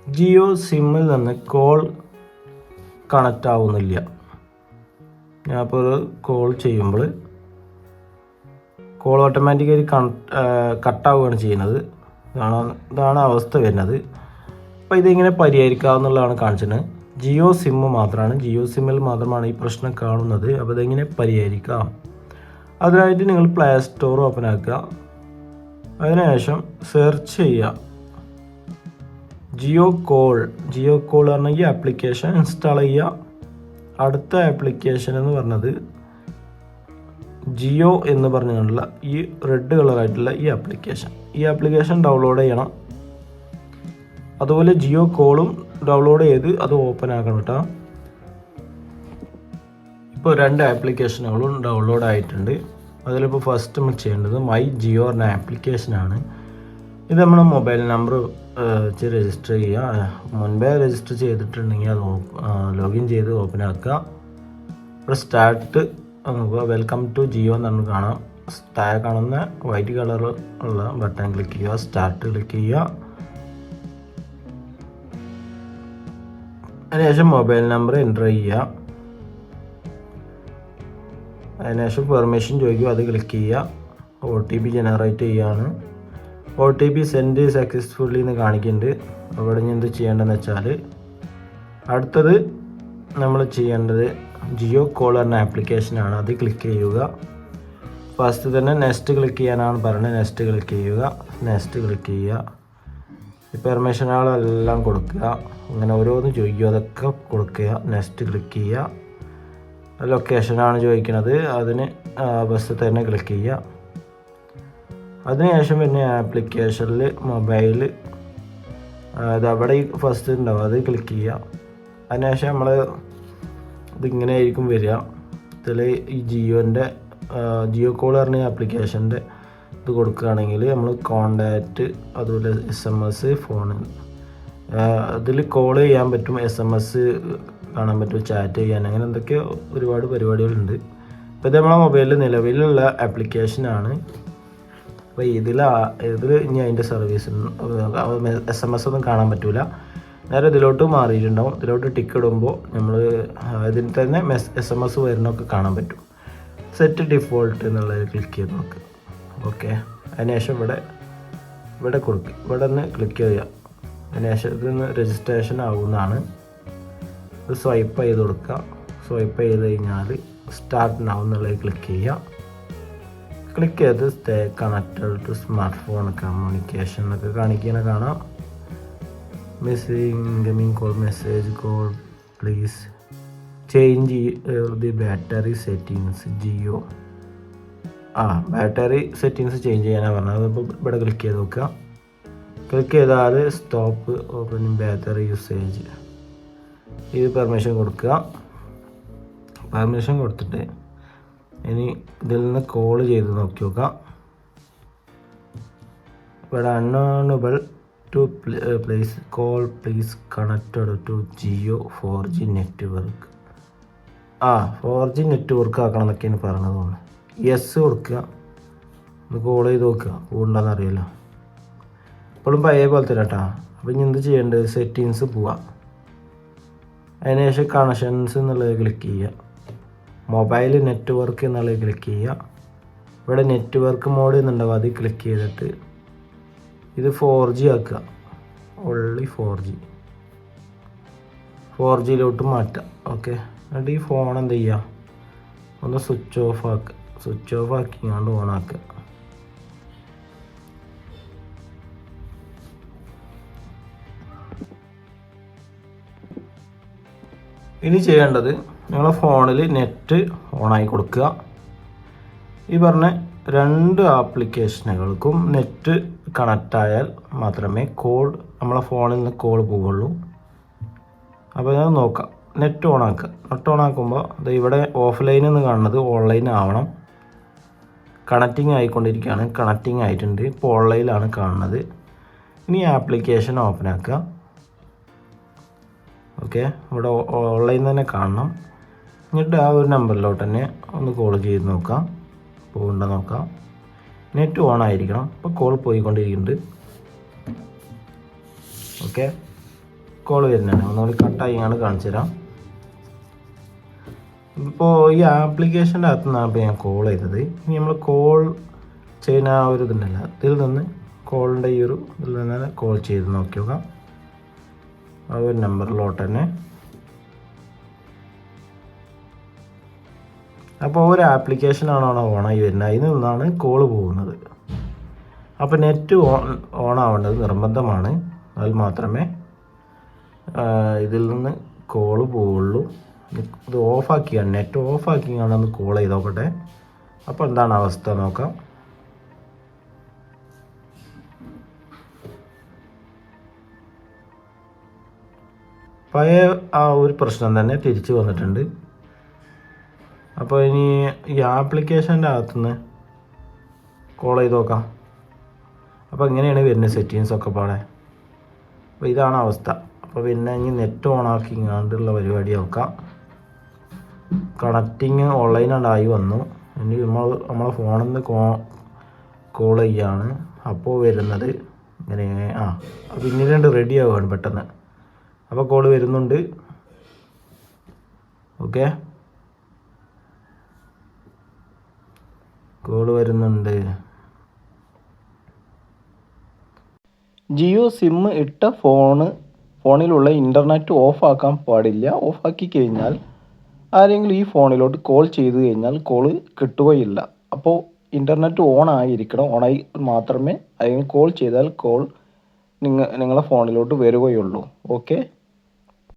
ജിയോ സിമ്മിൽ നിന്ന് call connect ആവുന്നില്ല. ഞാനിപ്പോൾ ഒരു കോൾ ചെയ്യുമ്പോൾ കോൾ ഓട്ടോമാറ്റിക്കലി കട്ടാവുകയാണ് ചെയ്യുന്നത്. ഇതാണ് അവസ്ഥ വരുന്നത്. അപ്പോൾ ഇതിങ്ങനെ പരിഹരിക്കാവുന്നതാണ് കാണിച്ചത്. ജിയോ സിമ്മിൽ മാത്രമാണ് ഈ പ്രശ്നം കാണുന്നത്. അപ്പോൾ ഇതെങ്ങനെ പരിഹരിക്കാം? അതിനായിട്ട് നിങ്ങൾ പ്ലേ സ്റ്റോർ ഓപ്പൺ ആക്കുക. അതിനുശേഷം സെർച്ച് ചെയ്യുക ജിയോ കോൾ പറഞ്ഞാൽ ഈ ആപ്ലിക്കേഷൻ ഇൻസ്റ്റാൾ ചെയ്യുക. അടുത്ത ആപ്ലിക്കേഷൻ എന്ന് പറഞ്ഞത് ജിയോ എന്ന് പറഞ്ഞുകൊണ്ടുള്ള ഈ റെഡ് കളറായിട്ടുള്ള ഈ ആപ്ലിക്കേഷൻ ഡൗൺലോഡ് ചെയ്യണം. അതുപോലെ ജിയോ കോളും ഡൗൺലോഡ് ചെയ്ത് അത് ഓപ്പൺ ആക്കണം കേട്ടോ. ഇപ്പോൾ 2 ആപ്ലിക്കേഷനുകളും ഡൗൺലോഡ് ആയിട്ടുണ്ട്. അതിലിപ്പോൾ ഫസ്റ്റ് നമ്മൾ ചെയ്യേണ്ടത് മൈ ജിയോ എന്ന ആപ്ലിക്കേഷനാണ്. ഇത് നമ്മുടെ മൊബൈൽ നമ്പർ വെച്ച് രജിസ്റ്റർ ചെയ്യുക. മുൻപേ രജിസ്റ്റർ ചെയ്തിട്ടുണ്ടെങ്കിൽ അത് ലോഗിൻ ചെയ്ത് ഓപ്പൺ ആക്കുക. ഇവിടെ സ്റ്റാർട്ട് വെൽക്കം ടു ജിയോ എന്ന് കാണാം. കാണുന്ന വൈറ്റ് കളർ ഉള്ള ബട്ടൺ ക്ലിക്ക് ചെയ്യുക. സ്റ്റാർട്ട് ക്ലിക്ക് ചെയ്യുക. അതിനുശേഷം മൊബൈൽ നമ്പർ എൻ്റർ ചെയ്യുക. അതിനുശേഷം പെർമിഷൻ ചോദിക്കും, അത് ക്ലിക്ക് ചെയ്യുക. OTP ജനറേറ്റ് ചെയ്യുകയാണ്. OTP സെൻഡ് സക്സസ്ഫുള്ളി എന്ന് കാണിക്കുന്നുണ്ട്. അവിടെ ഇനി എന്ത് ചെയ്യേണ്ടതെന്ന് വെച്ചാൽ അടുത്തത് നമ്മൾ ചെയ്യേണ്ടത് ജിയോ കോൾ എന്ന ആപ്ലിക്കേഷനാണ്. അത് ക്ലിക്ക് ചെയ്യുക. ഫസ്റ്റ് തന്നെ നെക്സ്റ്റ് ക്ലിക്ക് ചെയ്യാനാണ് പറയുന്നത്. നെക്സ്റ്റ് ക്ലിക്ക് ചെയ്യുക. ഈ പെർമിഷനുകളെല്ലാം കൊടുക്കുക. അങ്ങനെ ഓരോന്ന് ചോദിക്കുക, അതൊക്കെ കൊടുക്കുക. നെക്സ്റ്റ് ക്ലിക്ക് ചെയ്യുക. ലൊക്കേഷനാണ് ചോദിക്കുന്നത്, അതിന് ബസ് തന്നെ ക്ലിക്ക് ചെയ്യുക. അതിനുശേഷം പിന്നെ ആപ്ലിക്കേഷനിൽ മൊബൈൽ അവിടെ ഫസ്റ്റ് ഉണ്ടാവും, അത് ക്ലിക്ക് ചെയ്യുക. അതിനുശേഷം നമ്മൾ ഇതിങ്ങനെ ആയിരിക്കും വരിക. ഇതിൽ ഈ ജിയോ കോൾ പറഞ്ഞ ആപ്ലിക്കേഷൻ്റെ ഇത് കൊടുക്കുകയാണെങ്കിൽ നമ്മൾ കോണ്ടാക്റ്റ്, അതുപോലെ SMS, ഫോണ് അതിൽ കോൾ ചെയ്യാൻ പറ്റും, SMS കാണാൻ പറ്റും, ചാറ്റ് ചെയ്യാൻ, അങ്ങനെ എന്തൊക്കെ ഒരുപാട് പരിപാടികളുണ്ട്. അപ്പോൾ ഇത് നമ്മളെ മൊബൈലിൽ നിലവിലുള്ള ആപ്ലിക്കേഷനാണ്. അപ്പോൾ ഇതിൽ ഇനി അതിൻ്റെ സർവീസ് SMS ഒന്നും കാണാൻ പറ്റില്ല. നേരെ ഇതിലോട്ട് മാറിയിട്ടുണ്ടാവും. ഇതിലോട്ട് ടിക്ക് ഇടുമ്പോൾ നമ്മൾ ഇതിൽ തന്നെ SMS വരുന്നതൊക്കെ കാണാൻ പറ്റും. സെറ്റ് ഡിഫോൾട്ട് എന്നുള്ളത് ക്ലിക്ക് ചെയ്ത് നോക്കുക. ഓക്കെ, അതിനുശേഷം ഇവിടെ കൊടുക്കുക. ഇവിടെ നിന്ന് ക്ലിക്ക് ചെയ്യുക. അതിനുശേഷം ഇതിന്ന് രജിസ്ട്രേഷൻ ആവുന്നതാണ്. ഇത് സ്വൈപ്പ് ചെയ്ത് കൊടുക്കുക. സ്വൈപ്പ് ചെയ്ത് കഴിഞ്ഞാൽ സ്റ്റാർട്ട് നൗ എന്നുള്ളത് ക്ലിക്ക് ചെയ്യുക. ക്ലിക്ക് ചെയ്ത് stay connected to smartphone communication എന്നൊക്കെ കാണാം. Incoming call, message call, please change the battery settings Jio. Battery settings change ചെയ്യാനാണ് പറഞ്ഞത്. അതിപ്പോൾ ഇവിടെ ക്ലിക്ക് ചെയ്ത് നോക്കുക. ക്ലിക്ക് ചെയ്താൽ സ്റ്റോപ്പ് ഓപ്പണിംഗ് ബാറ്ററി യൂസേജ്, ഇത് പെർമിഷൻ കൊടുക്കുക. പെർമിഷൻ കൊടുത്തിട്ട് ഇനി ഇതിൽ നിന്ന് കോൾ ചെയ്ത് നോക്കി നോക്കാം. ഇവിടെ unavailable to place call, please connected to Jio 4G network. 4G network ആക്കണം എന്നൊക്കെയാണ് പറഞ്ഞത് തോന്നുന്നു. യെസ് കൊടുക്കുക. ഒന്ന് കോൾ ചെയ്ത് നോക്കുക, കൂടുണ്ടെന്ന് അറിയില്ല. ഇപ്പോഴും പഴയ പോലെ തന്നെ കേട്ടോ. അപ്പോൾ ഇനി എന്ത് ചെയ്യേണ്ടത്, സെറ്റിങ്സ് പോവാം. അതിനുശേഷം കണക്ഷൻസ് എന്നുള്ളത് ക്ലിക്ക് ചെയ്യുക. മൊബൈൽ നെറ്റ്വർക്ക് എന്നുള്ളത് ക്ലിക്ക് ചെയ്യുക. ഇവിടെ നെറ്റ്വർക്ക് മോഡ് എന്നുണ്ടാവും, അത് ക്ലിക്ക് ചെയ്തിട്ട് ഇത് 4G ആക്കുക. ഓൺലി 4Gയിലോട്ട് മാറ്റുക. ഓക്കെ, എന്നിട്ട് ഈ ഫോൺ എന്ത് ചെയ്യുക, ഒന്ന് സ്വിച്ച് ഓഫ് ആക്കിങ്ങാണ്ട് ഓൺ ആക്കുക. ഇനി ചെയ്യേണ്ടത് നിങ്ങളുടെ ഫോണിൽ നെറ്റ് ഓണായി കൊടുക്കുക. ഈ പറഞ്ഞ 2 ആപ്ലിക്കേഷനുകൾക്കും നെറ്റ് കണക്റ്റ് ആയാൽ മാത്രമേ നമ്മളെ ഫോണിൽ നിന്ന് കോൾ പോവുള്ളൂ. അപ്പോൾ ഞാൻ നോക്കാം. നെറ്റ് ഓണാക്കുമ്പോൾ ഇവിടെ ഓഫ്ലൈൻ എന്ന് കാണുന്നത് ഓൺലൈൻ ആവണം. കണക്റ്റിംഗ് ആയിക്കൊണ്ടിരിക്കുകയാണ്. കണക്റ്റിംഗ് ആയിട്ടുണ്ട്. ഇപ്പോൾ ഓൺലൈനിലാണ് കാണുന്നത്. ഇനി ആപ്ലിക്കേഷൻ ഓപ്പൺ ആക്കുക. ഓക്കെ, ഇവിടെ ഓൺലൈൻ തന്നെ കാണണം. എന്നിട്ട് ആ ഒരു നമ്പറിലോട്ട് തന്നെ ഒന്ന് കോൾ ചെയ്ത് നോക്കാം, പോകുന്നുണ്ടോ നോക്കാം. നെറ്റ് ഓൺ ആയിരിക്കണം. ഇപ്പോൾ കോൾ പോയിക്കൊണ്ടിരിക്കുന്നുണ്ട്. ഓക്കെ, കോൾ വരുന്നതാണ്. ഒന്നുകൂടി കട്ടായിങ്ങാണ്ട് കാണിച്ചു തരാം. ഇപ്പോൾ ഈ ആപ്ലിക്കേഷൻ്റെ അകത്തു നിന്നാണ് ഇപ്പോൾ ഞാൻ കോൾ ചെയ്തത്. ഇനി നമ്മൾ കോൾ ചെയ്യുന്ന ആ ഒരു ഇതുണ്ടല്ല, ഇതിൽ നിന്ന് കോളിൻ്റെ ഈ ഒരു ഇതിൽ നിന്ന് കോൾ ചെയ്ത് നോക്കി നോക്കാം. ആ ഒരു നമ്പറിലോട്ട് തന്നെ. അപ്പോൾ ഒരു ആപ്ലിക്കേഷനാണ് ഓണായി വരുന്നത്, അതിൽ നിന്നാണ് കോൾ പോകുന്നത്. അപ്പോൾ നെറ്റ് ഓൺ ആവേണ്ടത് നിർബന്ധമാണ്. അതിൽ മാത്രമേ ഇതിൽ നിന്ന് കോള് പോവുള്ളൂ. ഇത് ഓഫാക്കിയാണ്, നെറ്റ് ഓഫാക്കിയാണ് ഒന്ന് കോൾ ചെയ്ത് നോക്കട്ടെ. അപ്പോൾ എന്താണ് അവസ്ഥ നോക്കാം. പഴയ ആ ഒരു പ്രശ്നം തന്നെ തിരിച്ചു വന്നിട്ടുണ്ട്. അപ്പോൾ ഇനി ഈ ആപ്ലിക്കേഷൻ്റെ അകത്തുനിന്ന് കോൾ ചെയ്ത് നോക്കാം. അപ്പോൾ ഇങ്ങനെയാണ് വരുന്നത് സെറ്റിങ്സൊക്കെ പാടെ. അപ്പോൾ ഇതാണ് അവസ്ഥ. അപ്പോൾ പിന്നെ ഇനി നെറ്റ് ഓണാക്കി ഇങ്ങാണ്ടുള്ള പരിപാടി നോക്കാം. കണക്റ്റിങ് ഓൺലൈനായി വന്നു. ഇനി നമ്മളെ ഫോണിൽ നിന്ന് കോൾ ചെയ്യാണ്. അപ്പോൾ വരുന്നത് ഇങ്ങനെ പിന്നീട് റെഡി ആവുകയാണ് പെട്ടെന്ന്. അപ്പോൾ കോൾ വരുന്നുണ്ട്. ഓക്കെ, കോൾ വരുന്നുണ്ട്. ജിയോ സിം ഇട്ട ഫോണിലുള്ള ഇൻ്റർനെറ്റ് ഓഫാക്കാൻ പാടില്ല. ഓഫാക്കി കഴിഞ്ഞാൽ ആരെങ്കിലും ഈ ഫോണിലോട്ട് കോൾ ചെയ്ത് കഴിഞ്ഞാൽ കോൾ കിട്ടുകയില്ല. അപ്പോൾ ഇൻ്റർനെറ്റ് ഓൺ ആയിരിക്കണം. ഓണായി മാത്രമേ ആരെങ്കിലും കോൾ ചെയ്താൽ കോൾ നിങ്ങളെ ഫോണിലോട്ട് വരികയുള്ളൂ. ഓക്കെ.